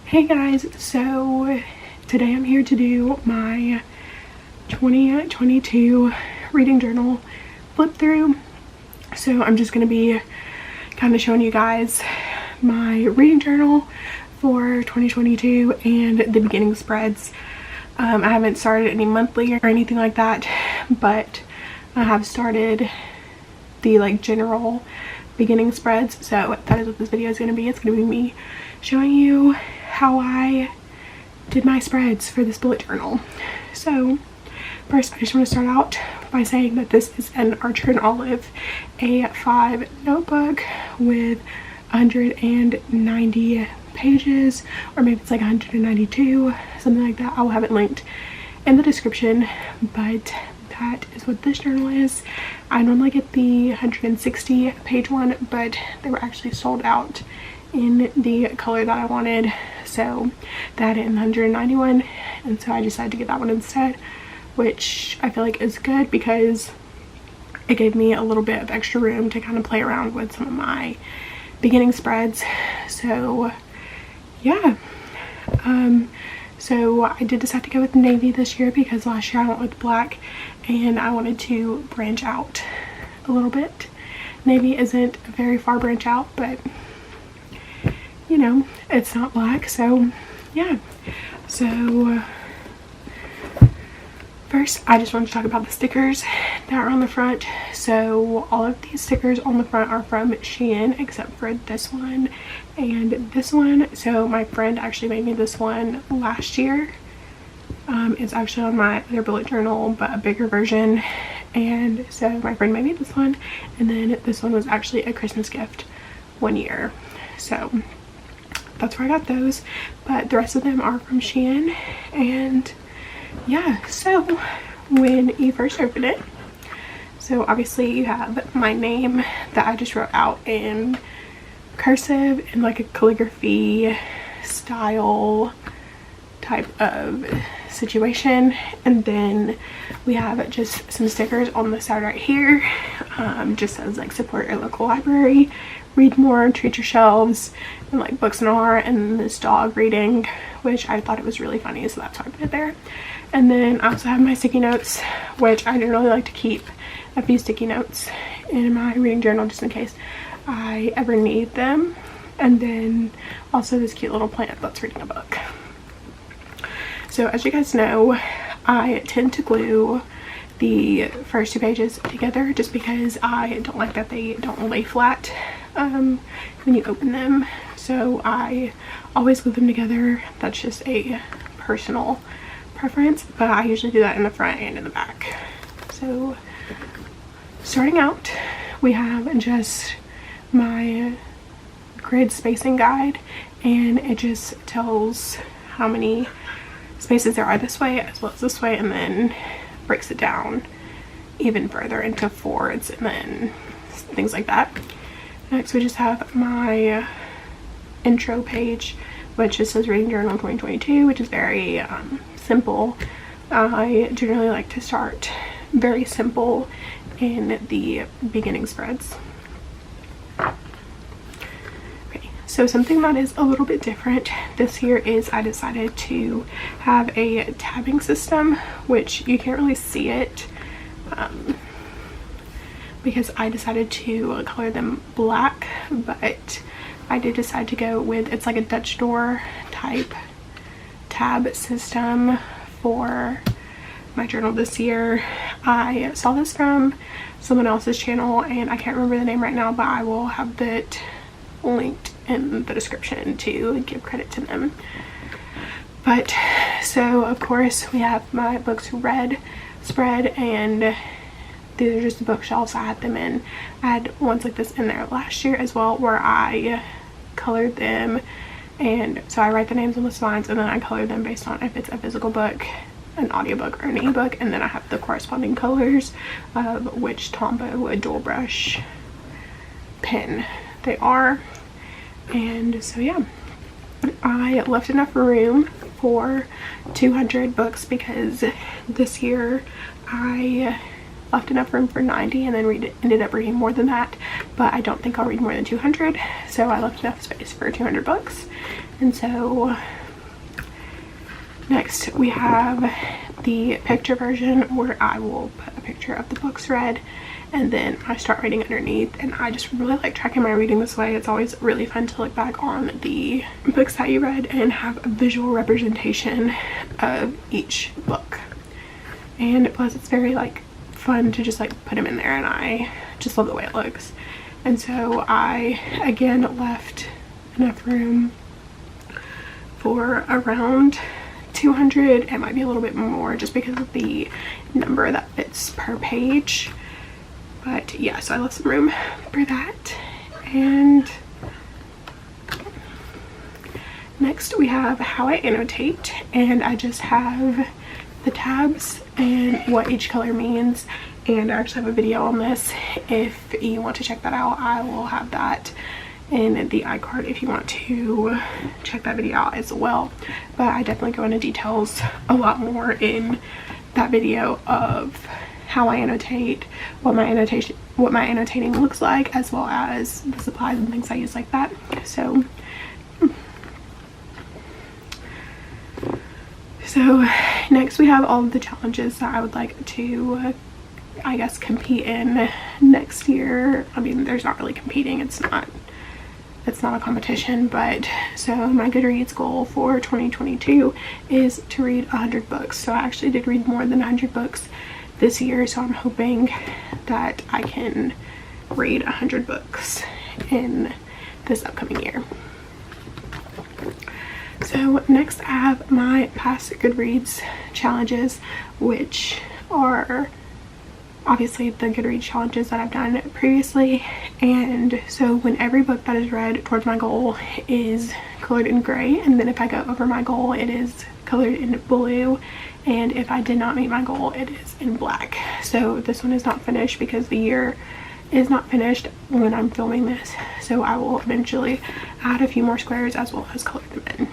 Hey guys, so today I'm here to do my 2022 reading journal flip through. So I'm just going to be kind of showing you guys my reading journal for 2022 and the beginning spreads. I haven't started any monthly or anything like that, but I have started the general beginning spreads. So that is what this video is going to be. It's going to be me showing you how I did my spreads for this bullet journal. So first, I just want to start out by saying that this is an Archer and Olive A5 notebook with 190 pages, or maybe it's like 192, something like that. I will have it linked in the description, but that is what this journal is. I normally get the 160 page one, but they were actually sold out in the color that I wanted, so they had it in 191, and so I decided to get that one instead, which I feel like is good because it gave me a little bit of extra room to kind of play around with some of my beginning spreads. So yeah, so I did decide to go with navy this year because last year I went with black and I wanted to branch out a little bit. Navy isn't a very far branch out, but you know, it's not black, so yeah. So first, I just want to talk about the stickers that are on the front. So all of these stickers on the front are from Shein, except for this one and this one. So my friend actually made me this one last year. It's actually on my other bullet journal, but a bigger version. And so my friend made me this one, and then this one was actually a Christmas gift one year. So that's where I got those, but the rest of them are from Shein. And yeah, so when you first open it, so obviously you have my name that I just wrote out in cursive in like a calligraphy style type of situation, and then we have just some stickers on the side right here. Just says like support your local library, read more, treat your shelves, and like books and art, and this dog reading, which I thought it was really funny, so that's why I put it there. And then I also have my sticky notes, which I generally like to keep a few sticky notes in my reading journal just in case I ever need them. And then also this cute little plant that's reading a book. So as you guys know, I tend to glue the first two pages together just because I don't like that they don't lay flat when you open them. So I always glue them together. That's just a personal preference, but I usually do that in the front and in the back. So starting out, we have just my grid spacing guide, and it just tells how many spaces there are this way as well as this way, and then breaks it down even further into forwards and then things like that. Next, we just have my intro page, which just says reading journal 2022, which is very simple. I generally like to start very simple in the beginning spreads. Okay, so something that is a little bit different this year is I decided to have a tabbing system, which you can't really see it because I decided to color them black, but I did decide to go with, it's like a Dutch door type tab system for my journal this year. I saw this from someone else's channel and I can't remember the name right now, but I will have that linked in the description to give credit to them. But so of course we have my books read spread, and these are just the bookshelves I had them in. I had ones like this in there last year as well, where I colored them, and so I write the names on the spines and then I color them based on if it's a physical book, an audiobook, or an ebook, and then I have the corresponding colors of which Tombow dual brush pen they are. And so yeah, I left enough room for 200 books because this year I left enough room for 90 and then ended up reading more than that, but I don't think I'll read more than 200, so I left enough space for 200 books. And so Next we have the picture version, where I will put a picture of the books read and then I start writing underneath. And I just really like tracking my reading this way. It's always really fun to look back on the books that you read and have a visual representation of each book. And plus it's very like fun to just like put them in there, and I just love the way it looks. And so I again left enough room for around 200. It might be a little bit more just because of the number that fits per page. But yeah, so I left some room for that. And next we have how I annotate, and I just have the tabs and what each color means. And I actually have a video on this. If you want to check that out, I will have that in the iCard if you want to check that video out as well. But I definitely go into details a lot more in that video of how I annotate, what my annotating looks like, as well as the supplies and things I use like that. So next we have all of the challenges that I would like to I guess compete in next year. I mean, there's not really competing, it's not a competition, but so my Goodreads goal for 2022 is to read 100 books. So I actually did read more than 100 books this year, so I'm hoping that I can read 100 books in this upcoming year. So next I have my past Goodreads challenges, which are obviously the Goodreads challenges that I've done previously. And so when every book that is read towards my goal is colored in gray, and then if I go over my goal it is colored in blue, and if I did not meet my goal it is in black. So this one is not finished because the year is not finished when I'm filming this, so I will eventually add a few more squares as well as color them in.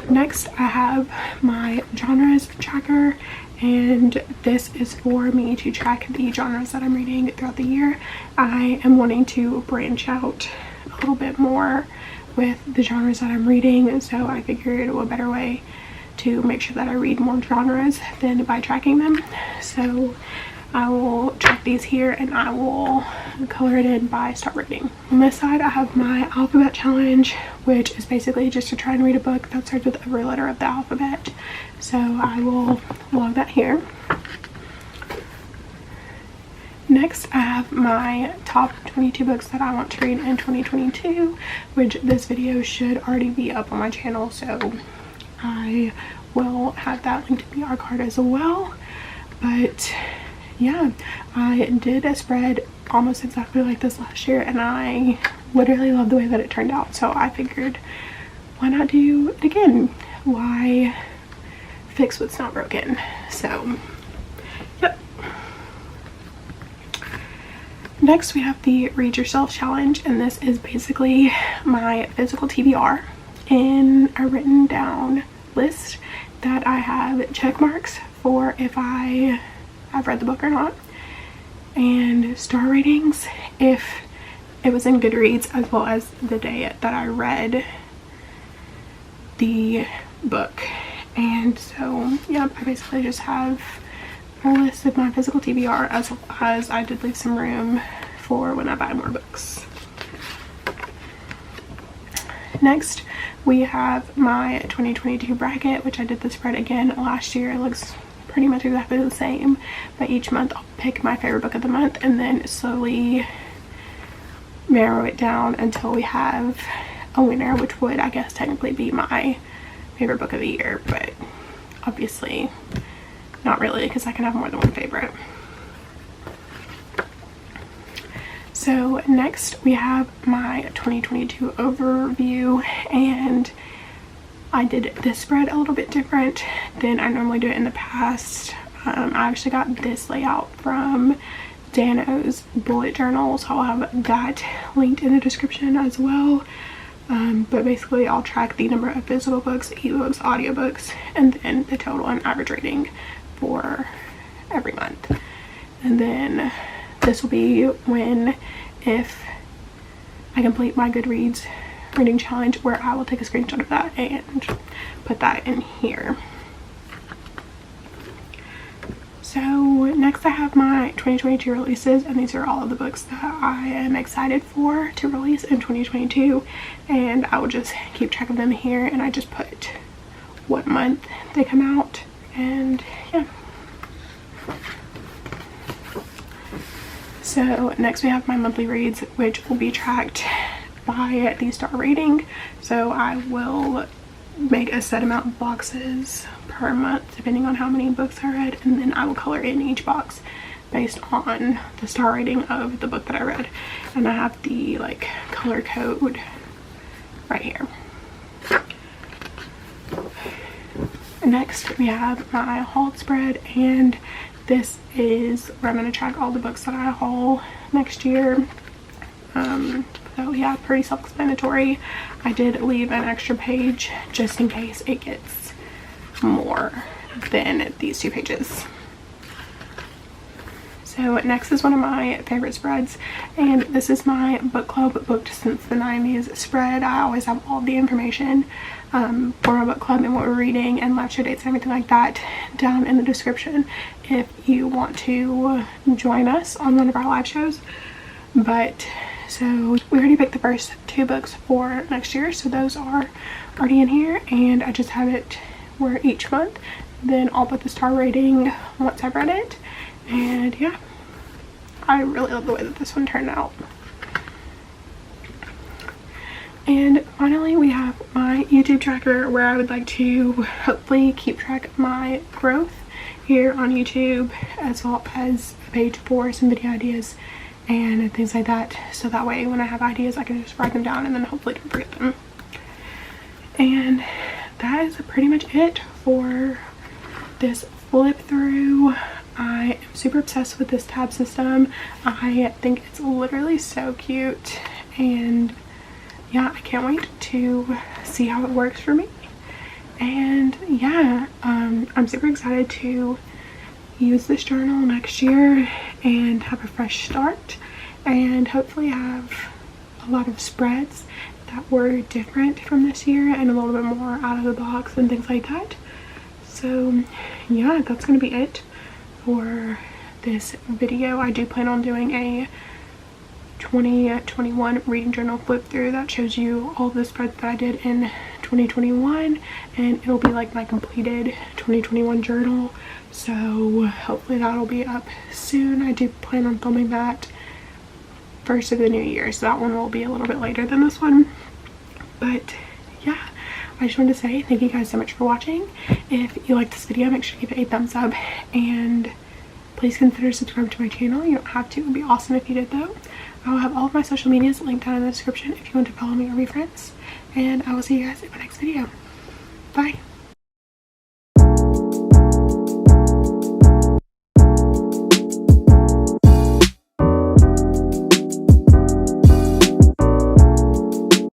Next I have my genres tracker, and this is for me to track the genres that I'm reading throughout the year. I am wanting to branch out a little bit more with the genres that I'm reading, so I figured a better way to make sure that I read more genres than by tracking them. So I will track these here and I will color it in by start reading. On this side I have my alphabet challenge, which is basically just to try and read a book that starts with every letter of the alphabet. So I will log that here. Next I have my top 22 books that I want to read in 2022, which this video should already be up on my channel, so I will have that linked in the TBR card as well. But yeah, I did a spread almost exactly like this last year, and I literally love the way that it turned out. So I figured, why not do it again? Why fix what's not broken? So yep. Next we have the Read Yourself challenge, and this is basically my physical TBR in a written down list that I have check marks for if I've read the book or not, and star ratings if it was in Goodreads, as well as the day that I read the book. And so yeah, I basically just have a list of my physical TBR, as well as I did leave some room for when I buy more books. Next we have my 2022 bracket, which I did the spread again last year. It looks pretty much exactly the same, but each month I'll pick my favorite book of the month and then slowly narrow it down until we have a winner, which would, I guess, technically be my favorite book of the year, but obviously not really, because I can have more than one favorite. So next we have my 2022 overview, and I did this spread a little bit different than I normally do it in the past. I actually got this layout from Dano's bullet journal, so I'll have that linked in the description as well. But basically I'll track the number of physical books, ebooks, audiobooks, and then the total and average rating for every month. And then this will be if I complete my Goodreads reading challenge, where I will take a screenshot of that and put that in here. So next I have my 2022 releases, and these are all of the books that I am excited for to release in 2022, and I will just keep track of them here, and I just put what month they come out, and yeah. So next we have my monthly reads, which will be tracked by the star rating. So I will make a set amount of boxes per month depending on how many books I read, and then I will color in each box based on the star rating of the book that I read. And I have the like color code right here. Next we have my haul spread, and this is where I'm going to track all the books that I haul next year. So yeah, pretty self-explanatory. I did leave an extra page just in case it gets more than these 2 pages. So next is one of my favorite spreads, and this is my book club booked since the 90s spread. I always have all the information for my book club and what we're reading and live show dates and everything like that down in the description if you want to join us on one of our live shows. But so we already picked the first 2 books for next year, so those are already in here, and I just have it where each month then I'll put the star rating once I've read it. And yeah, I really love the way that this one turned out. And finally we have my YouTube tracker, where I would like to hopefully keep track of my growth here on YouTube, as well as a page for some video ideas and things like that, so that way when I have ideas I can just write them down and then hopefully don't forget them. And that is pretty much it for this flip through. I am super obsessed with this tab system. I think it's literally so cute, and yeah, I can't wait to see how it works for me. And yeah, I'm super excited to use this journal next year and have a fresh start, and hopefully have a lot of spreads that were different from this year and a little bit more out of the box and things like that. So yeah, that's gonna be it for this video. I do plan on doing a 2021 reading journal flip through that shows you all the spreads that I did in 2021, and it'll be like my completed 2021 journal. So hopefully that'll be up soon. I do plan on filming that first of the new year, so that one will be a little bit later than this one. But yeah, I just wanted to say thank you guys so much for watching. If you like this video, make sure to give it a thumbs up, and please consider subscribing to my channel. You don't have to. It would be awesome if you did though. I will have all of my social medias linked down in the description if you want to follow me or be friends. And I will see you guys in my next video. Bye.